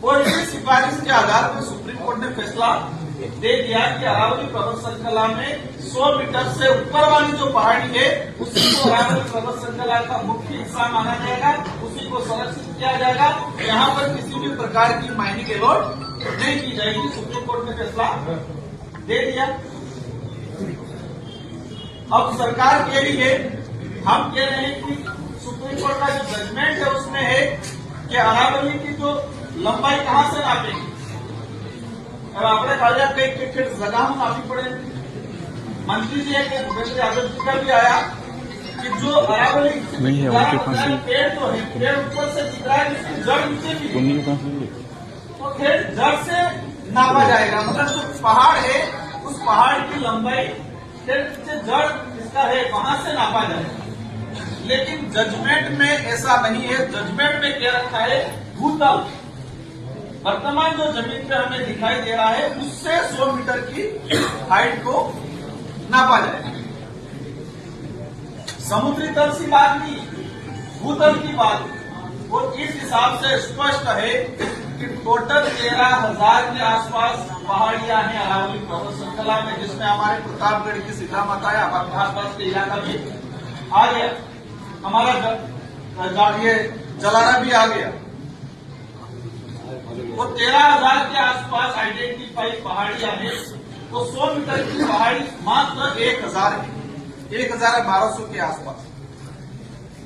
और इसी सिफारिश के आधार पर सुप्रीम कोर्ट ने फैसला दे दिया कि अरावली पर्वत श्रृंखला में 100 मीटर से ऊपर वाली जो पहाड़ी है उसी को अरावली पर्वत श्रृंखला का मुख्य हिस्सा माना जाएगा, उसी को संरक्षित किया जाएगा। यहाँ पर किसी भी प्रकार की माइनिंग अलॉट नहीं की जाएगी। सुप्रीम कोर्ट ने फैसला दे दिया। अब सरकार के लिए हम कह रहे हैं कि सुप्रीम कोर्ट का जो जजमेंट है उसमें है कि अरावली की जो लंबाई कहां से नापेंगे। अब आपने कहा कई जगह नापी पड़े। मंत्री जी है भूपेंद्र यादव जी का भी आया कि जो अरावली पेड़ जो है पेड़ ऊपर से दिख रहा है, इसकी जड़ नीचे भी तो फिर जड़ से नापा जाएगा। मतलब जो पहाड़ है उस पहाड़ की लंबाई फिर जड़ इसका है वहां से नापा जाएगा। लेकिन जजमेंट में ऐसा नहीं है। जजमेंट में क्या रखा है, भूतल वर्तमान जो जमीन पे हमें दिखाई दे रहा है उससे 100 मीटर की हाइट को नापा जाएगा। समुद्री तल से बात नहीं, भूतल की बात। और इस हिसाब से स्पष्ट है कि टोटल 13,000 के आसपास पहाड़ियां हैं अरावली पर्वत श्रृंखला में, जिसमें हमारे प्रतापगढ़ की सीधा माता है, आसपास के इलाका भी आ गया, हमारा ये जलारा भी आ गया। वो 13,000 के आसपास आइडेंटिफाई पहाड़ियां हैं। तो 100 मीटर की पहाड़ी मात्र 1,000 है, 1,1200 के आसपास।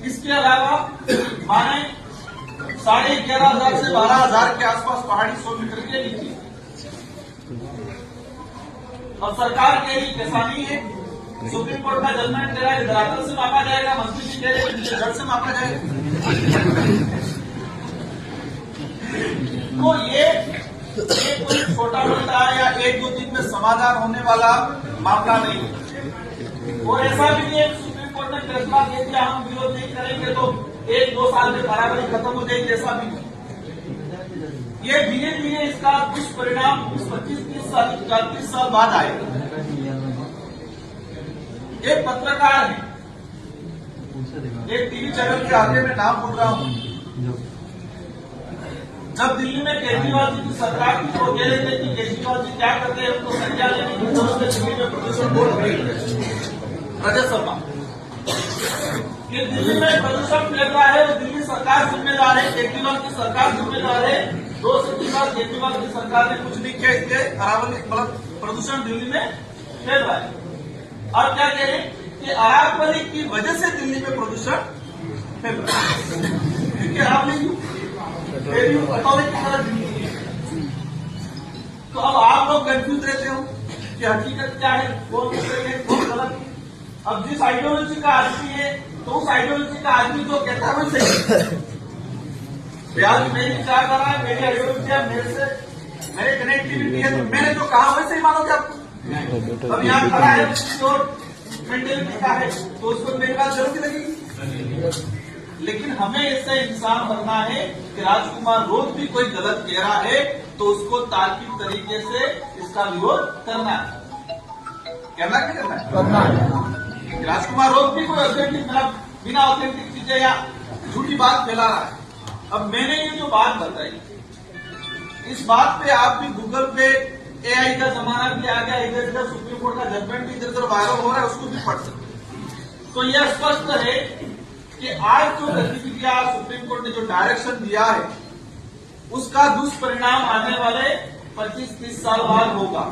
इसके अलावा माने 11,500 से 12,000 के आसपास पहाड़ी 100 मीटर के नीचे। अब सरकार के लिए कैसा नहीं है। सुप्रीम कोर्ट का जजमेंट दे रहा है धरातल से मापा जाएगा, मंत्री जी कह रहे हैं जड़ से मापा जाएगा। तो ये कोई छोटा मोटा या 1-2 दिन में समाधान होने वाला मामला नहीं है। और ऐसा भी नहीं है सुप्रीम कोर्ट ने फैसला दे दिया हम विरोध नहीं करेंगे तो 1-2 साल में बराबरी खत्म हो जाएगी, ऐसा भी नहीं। ये धीरे धीरे इसका दुष्परिणाम 25-30 साल 30 साल बाद आएगा। एक पत्रकार है, एक टीवी चैनल के आगे मैं नाम बोल रहा हूं, जब दिल्ली में केजरीवाल जी की सरकार थी तो कह रहे थे कि केजरीवाल जी क्या करते हैं, उनको संज्ञा लेने की जरूरत है। दिल्ली में प्रदूषण बोर्ड रजत शर्मा कि दिल्ली में प्रदूषण फैल रहा है और दिल्ली सरकार जिम्मेदार है, केजरीवाल की सरकार जिम्मेदार है। 2 से 3 बार केजरीवाल की सरकार ने कुछ नहीं किया, इसलिए अरावली मतलब प्रदूषण दिल्ली में फैल रहा है। और क्या कह रहे कि अरावली की वजह से दिल्ली में प्रदूषण फैल रहा है, क्योंकि अरावली तो अब आप लोग कंफ्यूज रहते हो कि हकीकत क्या है, कौन सही है कौन गलत है। अब जिस आइडियोलॉजी का आदमी है तो उस आइडियोलॉजी का आदमी जो कहता है वो सही है। मेरी विचार कर रहा है, मेरी आइडियोलॉजी है, मेरे से मेरे कनेक्टिविटी है, तो मैंने जो कहा वैसे ही मानोगे आप। अब यहाँ खड़ा है और मेंटेलिटी का है तो उसको मेरी बात जरूर लगेगी। लेकिन हमें इससे इंसान बनना है कि राजकुमार रोज भी कोई गलत कह रहा है तो उसको तार्किक तरीके से इसका विरोध करना है। कहना क्या करना है। राजकुमार रोज भी कोई ऑथेंटिक मतलब बिना ऑथेंटिक चीजें या झूठी बात फैला रहा है। अब मैंने ये जो बात बताई, इस बात पे आप भी गूगल पे AI का जमाना भी आ गया, इधर इधर सुप्रीम कोर्ट का जजमेंट भी इधर उधर वायरल हो रहा है, उसको भी पढ़ सकते। तो यह स्पष्ट है कि आज जो गतिविधियां सुप्रीम कोर्ट ने जो डायरेक्शन दिया है उसका दुष्परिणाम आने वाले 25-30 साल बाद होगा।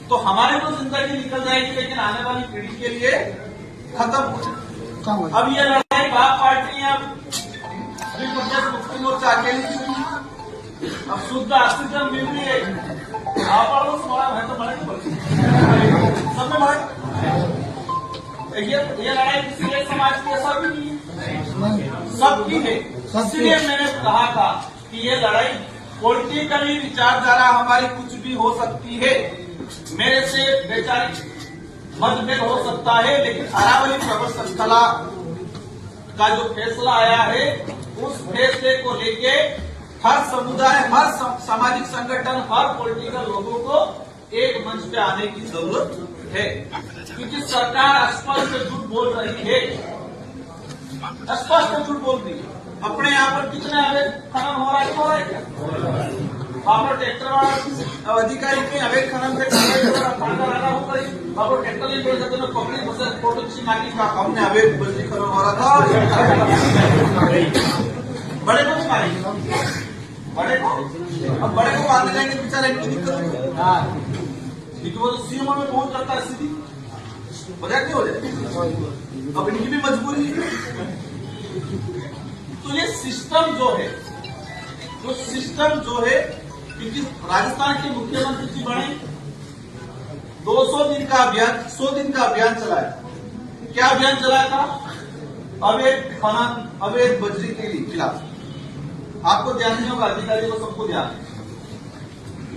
तो हमारी तो जिंदगी निकल जाएगी लेकिन आने वाली पीढ़ी के लिए खत्म हो जाएगी। अब ये लड़ाई बाप पार्टी अब मुक्ति मोर्चा अकेली चुनी, अब शुद्ध ऑक्सीजन मिल रही है। आप लोग है तो बड़े सब में बड़े ये लड़ाई किसी एक समाज की ऐसा भी नहीं है, सबकी है। इसलिए मैंने कहा था कि ये लड़ाई पॉलिटिकली विचारधारा हमारी कुछ भी हो सकती है, मेरे से वैचारिक मतभेद हो सकता है, लेकिन अरावली पर्वत श्रृंखला का जो फैसला आया है उस फैसले को लेके हर समुदाय, हर सामाजिक संगठन, हर पॉलिटिकल लोगों को एक मंच पे आने की जरूरत है, क्योंकि सरकार स्पष्ट झूठ बोल रही है, स्पष्ट झूठ बोल रही है। अपने यहाँ पर कितने अवैध खनन हो रहा है क्या? आप ट्रैक्टर वाला अधिकारी के अवैध खनन पे आप ट्रैक्टर नहीं बोल सकते पब्लिक बस फोटो खींची मांगी हमने अवैध बजरी खनन हो रहा था। बड़े को मारेंगे, बड़े को अब बड़े को मारने जाएंगे बेचारे इनकी दिक्कत, क्योंकि वो तो सीएमओ में पहुंच जाता है सीधी वजह क्यों हो जाए, अब इनकी भी मजबूरी है। तो ये सिस्टम जो है क्योंकि राजस्थान के मुख्यमंत्री जी बने 200 दिन का अभियान 100 दिन का अभियान चलाया। क्या अभियान चलाया था? अवैध खनन अवैध बजरी के खिलाफ। आपको ध्यान नहीं होगा, अधिकारी को सबको ध्यान है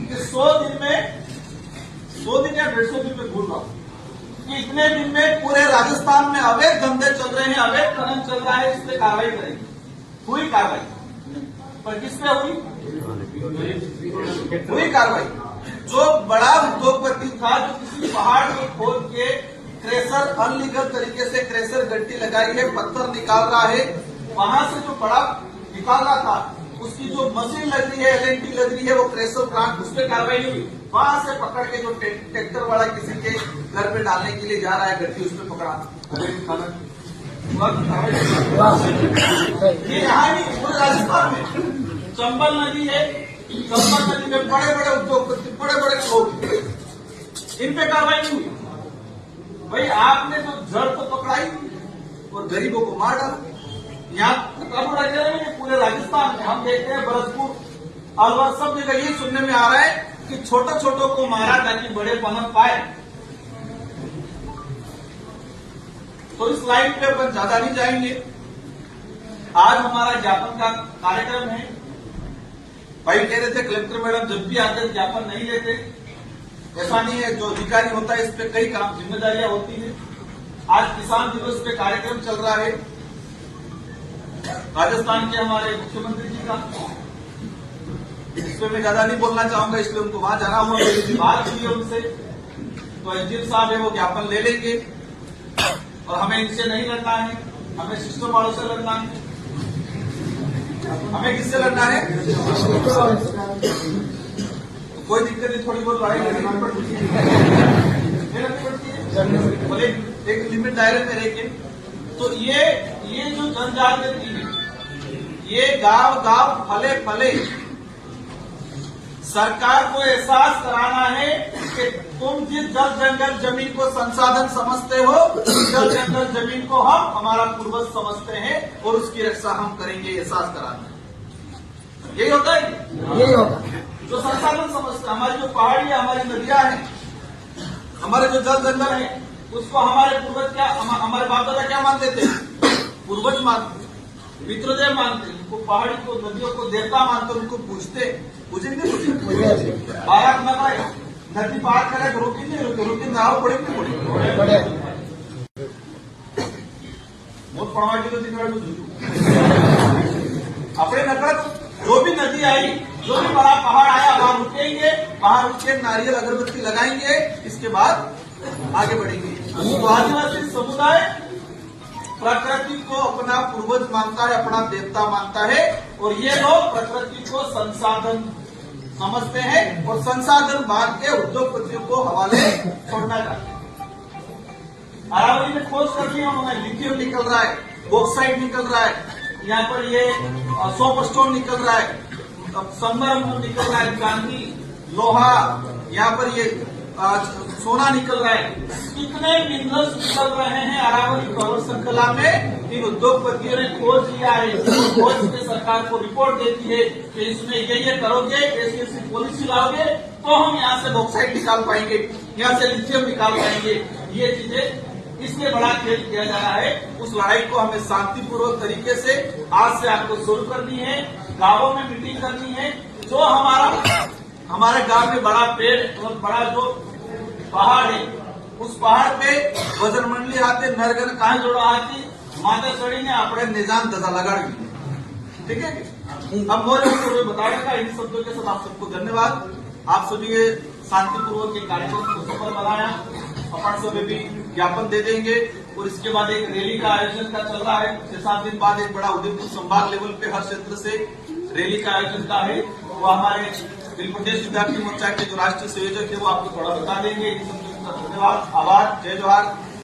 कि 100 दिन या 150 दिन में भूल रहा हूं कि इतने दिन में पूरे राजस्थान में अवैध धंधे चल रहे हैं, अवैध खनन चल रहा है, इस पे कार्रवाई करेंगे। हुई कार्रवाई, पर किस पे हुई कार्रवाई? जो बड़ा उद्योगपति था जो किसी पहाड़ को खोद के क्रेशर अनलीगल तरीके से क्रेशर गड्डी लगाई है, पत्थर निकाल रहा है, वहां से जो बड़ा निकाल रहा था उसकी जो मशीन लग रही है LNT लग रही है वो क्रेशर प्लांट, उस पर कार्रवाई नहीं हुई। वहां से पकड़ के जो ट्रैक्टर वाला किसी के घर पे डालने के लिए जा रहा है गड्डी, उसमें पकड़ा ये यहाँ नहीं पूरे राजस्थान में। चंबल नदी है, चंबल नदी में बड़े बड़े उद्योगपति बड़े बड़े लोग इन पे कार्रवाई नहीं हुई। भाई आपने तो जड़ तो पकड़ाई और गरीबों को मार डाला। यहाँ पूरे राजस्थान में हम देखते हैं भरतपुर अलवर सब जगह ये सुनने में आ रहा है कि छोटे छोटों को मारा ताकि बड़े पनप पाए। तो इस लाइन पे अपन ज्यादा नहीं जाएंगे। आज हमारा ज्ञापन का कार्यक्रम है। भाई कह रहे थे कलेक्टर मैडम जब भी आते ज्ञापन नहीं लेते, ऐसा नहीं है। जो अधिकारी होता है इस पे कई काम जिम्मेदारियां होती है। आज किसान दिवस पे कार्यक्रम चल रहा है राजस्थान के हमारे मुख्यमंत्री जी का, इस पे मैं ज्यादा नहीं बोलना चाहूंगा, इसलिए उनको वहां जाना हुआ, मेरी बात हुई है उनसे। तो एसडीएम साहब है वो ज्ञापन ले लेंगे और हमें इनसे नहीं लड़ना है, हमें सिस्टम वालों से लड़ना है। हमें किससे लड़ना है? कोई दिक्कत नहीं, थोड़ी बहुत लड़ाई लड़नी पड़ती है, बोले एक लिमिट दायरे में रह के। तो ये जो जनजागृति है, ये गांव गांव फले फले सरकार को एहसास कराना है कि तुम जिस जल जंगल जमीन को संसाधन समझते हो, जल जंगल जमीन को हम हमारा पूर्वज समझते हैं और उसकी रक्षा हम करेंगे, एहसास कराना है। यही होता है, यही होता है। जो संसाधन समझते, हमारी जो पहाड़ी है, हमारी नदियां हैं, हमारे जो जल जंगल है, उसको हमारे पूर्वज क्या, हमारे बाप दादा क्या मानते थे? पूर्वज मानते, पितृदेव मानते, उनको पहाड़ी को नदियों को देवता मानते, उनको पूछते नहीं पूछे बारात न पाए नदी पार करे तो रोकी नहीं रोकी नाव पड़े नहीं पड़े बहुत पड़वाटी तो दिख रहा अपने नकद जो भी नदी आई, जो भी बड़ा पहाड़ आया, वहां रुकेंगे, वहां रुक के नारियल अगरबत्ती लगाएंगे, इसके बाद आगे बढ़ेंगे। तो आदिवासी समुदाय प्रकृति को अपना पूर्वज मानता है, अपना देवता मानता है, और ये लोग प्रकृति को संसाधन समझते हैं और संसाधन मान के उद्योगपतियों को हवाले छोड़ना चाहते हैं। अरावली में खोज करके उन्होंने लिथियम निकल रहा है, बॉक्साइट निकल रहा है, यहाँ पर ये सोप स्टोन निकल रहा है, संगमरमर निकल रहा है, चांदी, लोहा, यहाँ पर ये सोना निकल रहा है। कितने मिनरल्स निकल रहे हैं अरावली पर्वत श्रृंखला में। इन उद्योगपतियों ने खोज लिया है, खोज के सरकार को रिपोर्ट देती है कि इसमें ये करोगे, ऐसी पॉलिसी लाओगे तो हम यहाँ से बॉक्साइट निकाल पाएंगे, यहाँ से लिथियम निकाल पाएंगे। ये चीजें इसलिए बड़ा खेल किया जा रहा है। उस लड़ाई को हमें शांतिपूर्वक तरीके से आज से आपको शुरू करनी है, गांवों में मीटिंग करनी है। जो हमारे गांव में बड़ा पेड़ और बड़ा जो पहाड़ है, उस पहाड़ पे वजन मंडली आते नरगन कहा जोड़ा आती माता सड़ी ने अपने निजाम दजा लगा दी। ठीक है, अब मोरे को बताएगा। इन शब्दों के साथ आप सबको धन्यवाद। आप सभी ने शांतिपूर्वक के कार्यक्रम को सफल बनाया। अपन सभी भी ज्ञापन दे देंगे। और इसके बाद एक रैली का आयोजन का चल रहा है। 6-7 दिन बाद एक बड़ा उदयपुर संभाग लेवल पे हर क्षेत्र से रैली का आयोजन का है। वो हमारे उत्तर प्रदेश विद्यार्थी मोर्चा के जो राष्ट्रीय संयोजक है वो आपको थोड़ा बता देंगे। धन्यवाद, आभार, जय जवाहर।